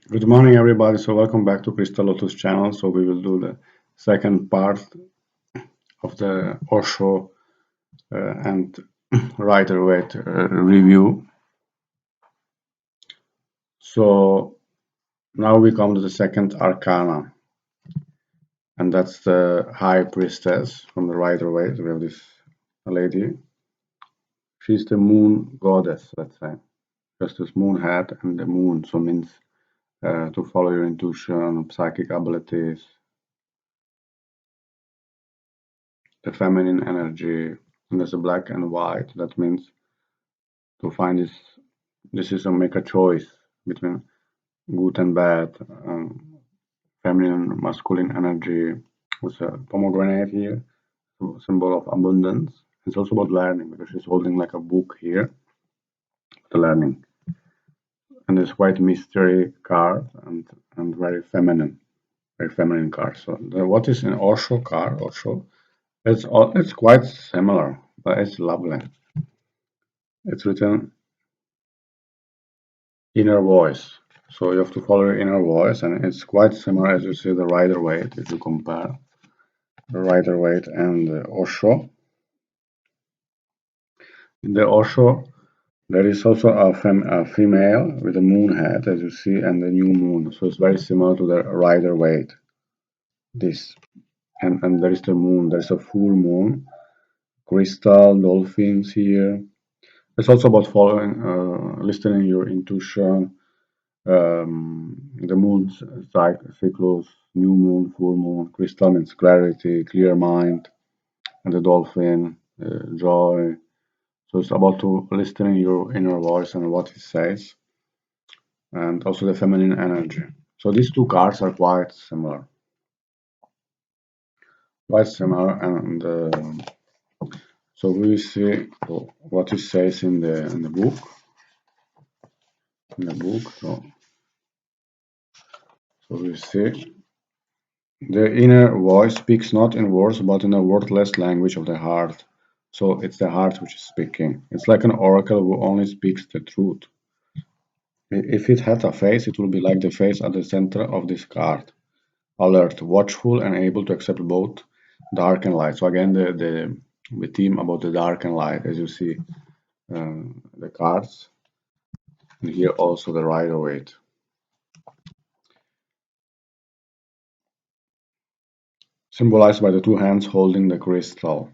Good morning, everybody. So welcome back to Crystal Lotus channel. So we will do the second part of the Osho and Rider Waite review. So now we come to the second Arcana, and that's the High Priestess from the Rider Waite. We have this lady. She's the Moon Goddess, let's say. Just this moon head and the moon, so means to follow your intuition, psychic abilities, the feminine energy, and there's a black and white. That means to find this decision, make a choice between good and bad, feminine, masculine energy. With a pomegranate here, symbol of abundance. It's also about learning because she's holding like a book here, the learning. And this white mystery card and very feminine card. So what is an Osho card? Osho, it's quite similar, but it's lovely. It's written inner voice. So you have to follow your inner voice, and it's quite similar as you see the Rider Waite if you compare the Rider Waite and the Osho. In the Osho, there is also a female with a moon head, as you see, and the new moon. So it's very similar to the Rider Waite. This and there is the moon. There is a full moon, crystal, dolphins here. It's also about following, listening your intuition. The moon's cycles, new moon, full moon, crystal means clarity, clear mind, and the dolphin, joy. So it's about to listening your inner voice and what it says, and also the feminine energy. So these two cards are quite similar, and so we will see what it says in the book. So we see. The inner voice speaks not in words, but in a wordless language of the heart. So it's the heart which is speaking. It's like an oracle who only speaks the truth. If it had a face, it would be like the face at the center of this card. Alert, watchful, and able to accept both dark and light. So again, the theme about the dark and light, as you see the cards, and here also the Rider Waite. Symbolized by the two hands holding the crystal.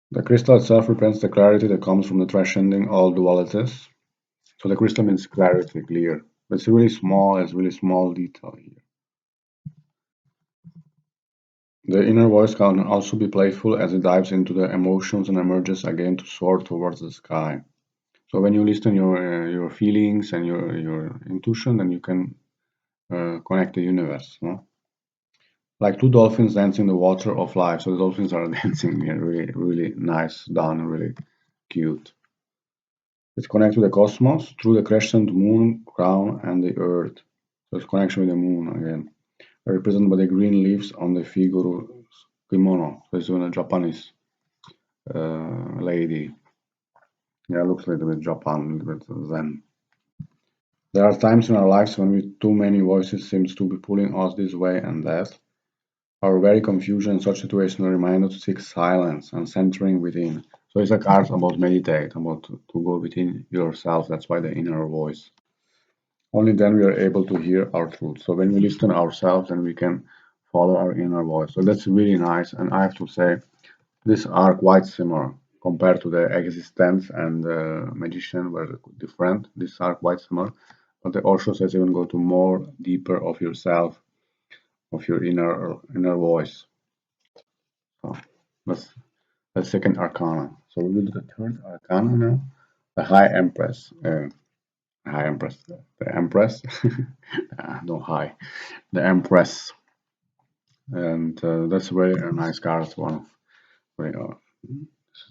The crystal itself represents the clarity that comes from the transcending all dualities. So the crystal means clarity, clear. But it's really small detail here. The inner voice can also be playful as it dives into the emotions and emerges again to soar towards the sky. So when you listen your feelings and your intuition, then you can connect the universe. No? Like two dolphins dancing in the water of life. So the dolphins are dancing here, really nice, done, really cute. It's connected to the cosmos through the crescent moon, crown, and the earth. So it's connection with the moon again. Represented by the green leaves on the figure's kimono. So it's a Japanese lady. Yeah, looks a little bit Japan, a little bit Zen. There are times in our lives when too many voices seems to be pulling us this way and that. Our very confusion in such situations remind us to seek silence and centering within. So it's a card about meditate, about to go within yourself. That's why the inner voice. Only then we are able to hear our truth. So when we listen ourselves, then we can follow our inner voice. So that's really nice. And I have to say, these are quite similar compared to the existence and the magician were different. These are quite similar. But the Osho says even go to more deeper of yourself, of your inner voice. So that's the second arcana. So we will do the third arcana now. The High Empress. High Empress. The Empress. No high. The Empress. And that's a very nice card. One of very,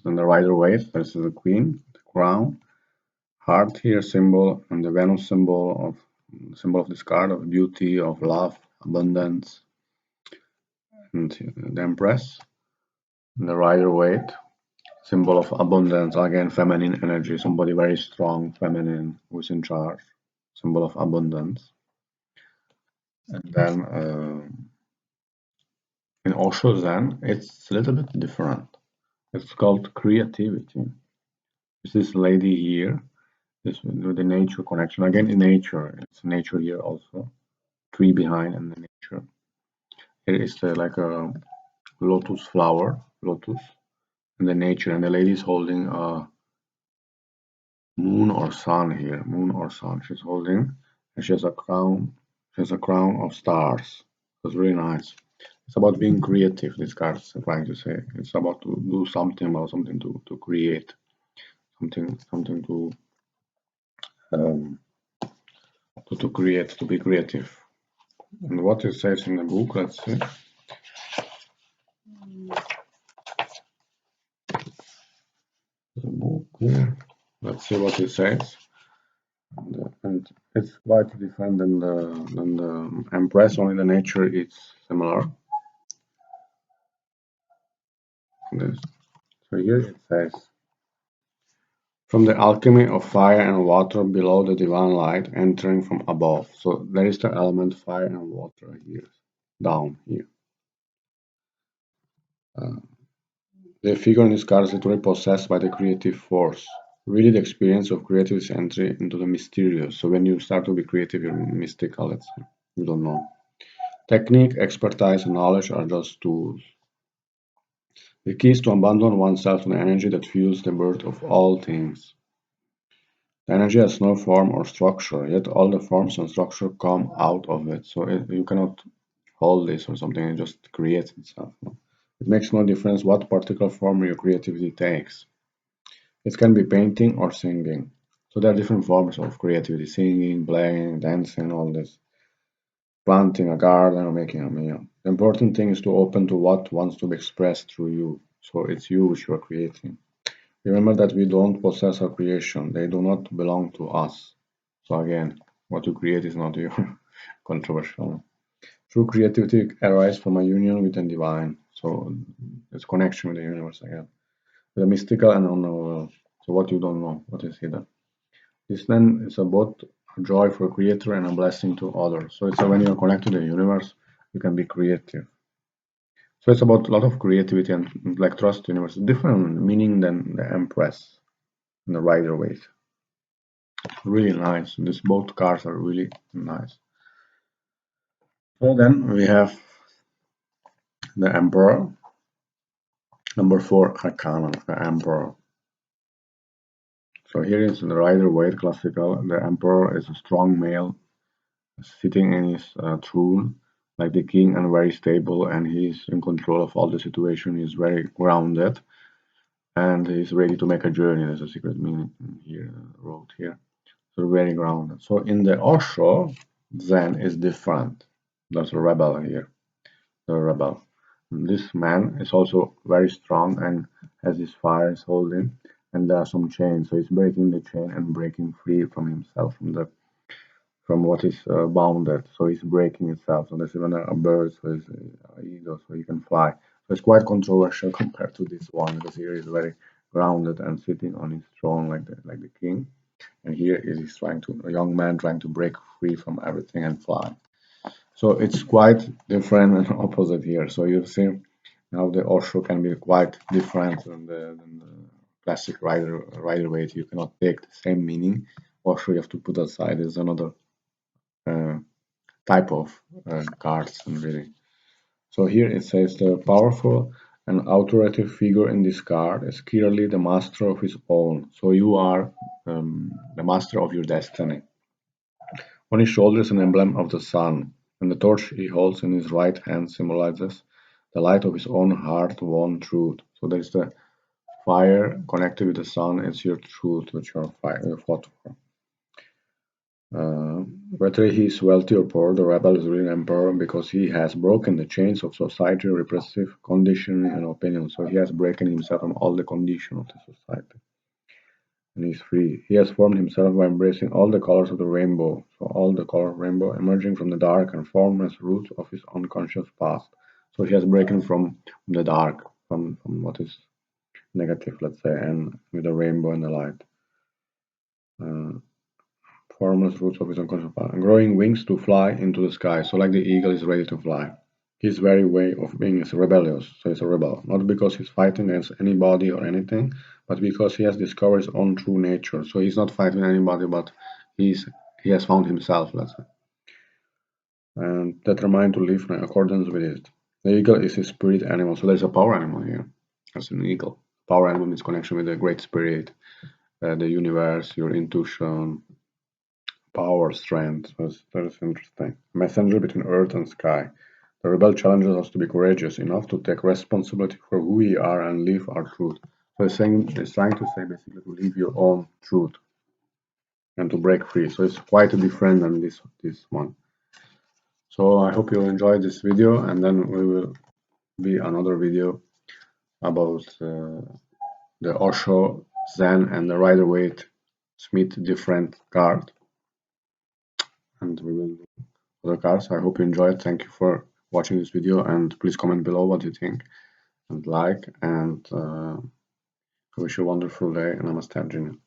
then the Rider Waite. This is the Queen, the crown, heart here symbol, and the Venus symbol of this card of beauty, of love, abundance, and the Empress, and the Rider Waite. symbol of abundance, again feminine energy, somebody very strong, feminine, who's in charge, symbol of abundance. And then in Osho Zen, it's a little bit different. It's called creativity. This lady here, this with the nature connection, again in nature, it's nature here also, tree behind and the nature. Here is like a lotus flower, lotus, and the nature, and the lady is holding a moon or sun here, moon or sun she's holding, and she has a crown of stars. It's really nice. It's about being creative, this card is trying to say. It's about to do something, about something to create, something to create, to be creative. And what it says in the book, let's see. The book here. Let's see what it says. And it's quite different than the Empress, only the nature is similar. This. So here it says, from the alchemy of fire and water below the divine light entering from above. So there is the element fire and water here, down here. The figure in this card is literally possessed by the creative force. Really, the experience of creative is entry into the mysterious. So when you start to be creative, you're mystical, let's say. You don't know. Technique, expertise, and knowledge are just tools. The key is to abandon oneself to the energy that fuels the birth of all things. The energy has no form or structure, yet all the forms and structure come out of it. So you cannot hold this or something, it just creates itself. No? It makes no difference what particular form your creativity takes. It can be painting or singing. So there are different forms of creativity: singing, playing, dancing, all this. Planting a garden or making a meal. The important thing is to open to what wants to be expressed through you. So it's you which you are creating. Remember that we don't possess our creation. They do not belong to us. So again, what you create is not you. Controversial. True creativity arises from a union with the divine. So it's connection with the universe again. The mystical and unknowable. So what you don't know, what is hidden. This then is about a joy for a creator and a blessing to others. So it's when you're connected to the universe, you can be creative. So it's about a lot of creativity and like trust the universe. Different meaning than the Empress and the Rider Waite. Really nice. These both cards are really nice. So then we have the Emperor. Number 4, Arcana, the Emperor. So here is the Rider Waite classical. The Emperor is a strong male sitting in his throne like the king and very stable, and he's in control of all the situation. He's very grounded and he's ready to make a journey. There's a secret meaning here wrote here. So very grounded. So in the Osho, Zen is different. There's a rebel here, the rebel. And this man is also very strong and has his fire is holding, and there are some chains. So he's breaking the chain and breaking free from himself, from what is bounded. So he's breaking itself. So there's even a bird, so it's eagle, so he can fly. So it's quite controversial compared to this one, because here he's very grounded and sitting on his throne like the king. And here is a young man trying to break free from everything and fly. So it's quite different and opposite here. So you see how the Osho can be quite different than the classic Rider Waite. You cannot take the same meaning. Osho you have to put aside is another type of cards and really. So here it says the powerful and authoritative figure in this card is clearly the master of his own. So you are the master of your destiny. On his shoulder is an emblem of the sun, and the torch he holds in his right hand symbolizes the light of his own heart-won truth. So there is the fire connected with the sun. It's your truth which you fought for. Whether he is wealthy or poor, the rebel is really an emperor because he has broken the chains of society, repressive conditioning, and opinion. So he has broken himself from all the condition of the society, and he's free. He has formed himself by embracing all the colors of the rainbow. So all the color of rainbow emerging from the dark and formless roots of his unconscious past. So he has broken from the dark, from what is negative, let's say, and with a rainbow and the light. Formless roots of his unconscious power. And growing wings to fly into the sky. So like the eagle is ready to fly. His very way of being is rebellious, so he's a rebel. Not because he's fighting against anybody or anything, but because he has discovered his own true nature. So he's not fighting anybody, but he has found himself, let's say. And determined to live in accordance with it. The eagle is his spirit animal, so there's a power animal here. As an eagle. Power animal means connection with the great spirit, the universe, your intuition, power, strength. So that is interesting. Messenger between earth and sky. The rebel challenges us to be courageous enough to take responsibility for who we are and live our truth. So it's trying to say basically to live your own truth and to break free. So it's quite different than this one. So I hope you enjoyed this video, and then we will be another video about the Osho Zen and the Rider Waite Smith different card, and we will do other cards. I hope you enjoyed. Thank you for watching this video, and please comment below what you think and like, and I wish you a wonderful day, and namaste, Arjuna.